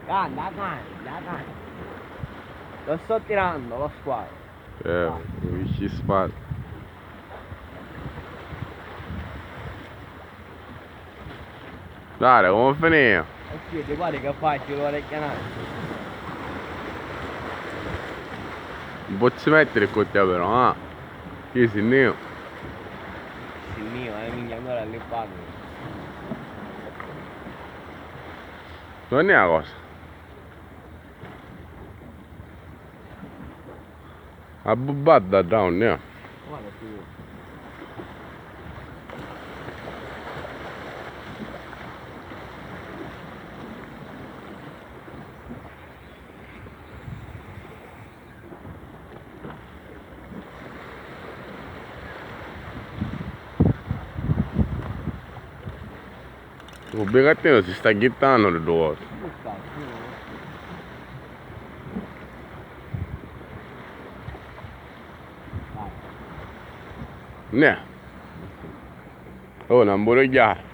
Canta, canta, canta. Lo sto tirando, lo squalo. Capisci spade. Dai, come finì? Sì, ti guardi che faccio l'orecchia nata. Non posso mettere con te però, Chi sei io? Sì, mio, minchia, ancora lì parlo. Non è una cosa. A bubbata da down, Guarda tu. Il bigattino si sta ghittando le due volte. Ne. Oh, non voglio chiaro.